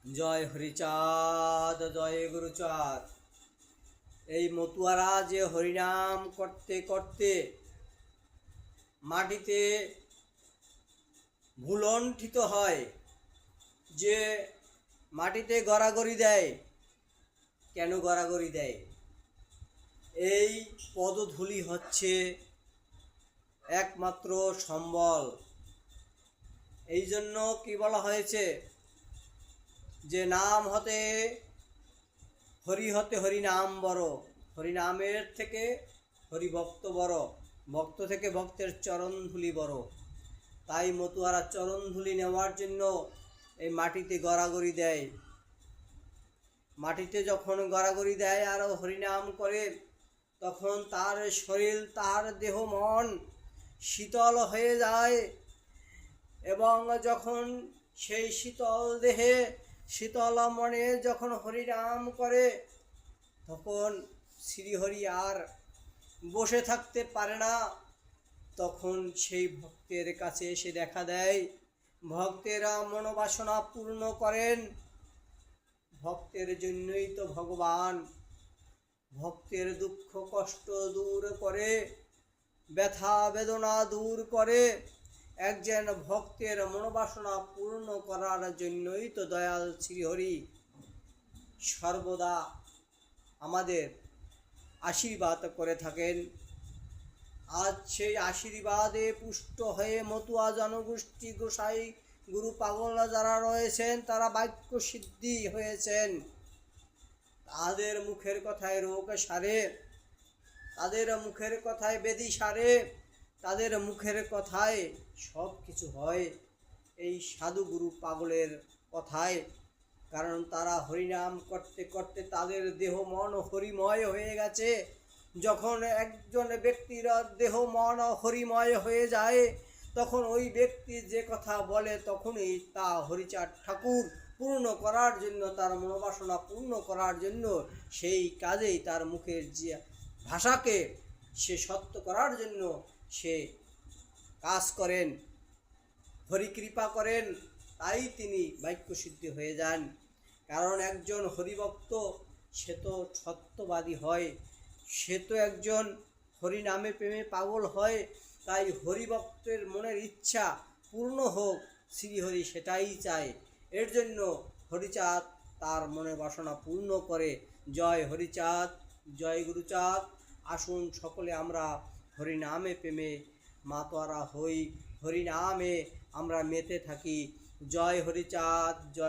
জয় হরিচাঁদ, জয় গুরুচাঁদ। এই মতুয়ারা যে হরিনাম করতে করতে মাটিতে ভুলণ্ঠিত হয়, যে মাটিতে গড়াগড়ি দেয়, কেন গড়াগড়ি দেয়? এই পদধূলি হচ্ছে একমাত্র সম্বল। এই জন্য কি বলা হয়েছে যে নাম হতে হরিনাম বড়, হরিনামের থেকে হরিভক্ত বড়, ভক্ত থেকে ভক্তের চরণধুলি বড়। তাই মতুয়ারা চরণধুলি নেওয়ার জন্য এই মাটিতে গড়াগড়ি দেয়। মাটিতে যখন গড়াগড়ি দেয় আর হরিনাম করে, তখন তার শরীর, তার দেহ মন শীতল হয়ে যায়। এবং যখন সেই শীতল দেহে শীতল মনে যখন হরিনাম করে, তখন শ্রীহরি আর বসে থাকতে পারে না। তখন সেই ভক্তের কাছে এসে দেখা দেয়, ভক্তেরা মনোবাসনা পূর্ণ করেন। ভক্তের জন্যই তো ভগবান। ভক্তের দুঃখ কষ্ট দূর করে, ব্যথা বেদনা দূর করে। একজন ভক্তের মনোবাসনা পূর্ণ করার জন্যই তো দয়াল শ্রীহরি সর্বদা আমাদের আশীর্বাদ করে থাকেন। আজ সেই আশীর্বাদে পুষ্ট হয়ে মতুয়া জনগোষ্ঠী, গোসাই গুরু পাগল যারা রয়েছেন, তারা বাক্য সিদ্ধি হয়েছেন। তাদের মুখের কথায় রোগ সারে, তাদের মুখের কথায় বেদি সারে, তাদের মুখের কথায় সব কিছু হয় এই সাধু গুরু পাগলের কথায়। কারণ তারা হরিনাম করতে করতে তাদের দেহ মন হরিময় হয়ে গেছে। যখন একজন ব্যক্তির দেহ মন হরিময় হয়ে যায়, তখন ওই ব্যক্তি যে কথা বলে, তখনই তা হরিচাঁদ ঠাকুর পূর্ণ করার জন্য, তার মনোবাসনা পূর্ণ করার জন্য, সেই কাজেই তার মুখের যে ভাষাকে সে সত্য করার জন্য সে কাজ করেন, হরিকৃপা করেন। তাই তিনি বাক্যসিদ্ধি হয়ে যান। কারণ একজন হরিভক্ত সে তো সত্যবাদী হয়, সে তো একজন হরিনামে প্রেমে পাগল হয়। তাই হরিভক্তের মনের ইচ্ছা পূর্ণ হোক, শ্রীহরি সেটাই চায়। এর জন্য হরিচাঁদ তার মনের বাসনা পূর্ণ করে। জয় হরিচাঁদ, জয় গুরুচাঁদ। আসুন সকলে আমরা হরিনামে প্রেমে মাতোয়ারা হই, হরিনামে আমরা মেতে থাকি। জয় হরিচাঁদ, জয়।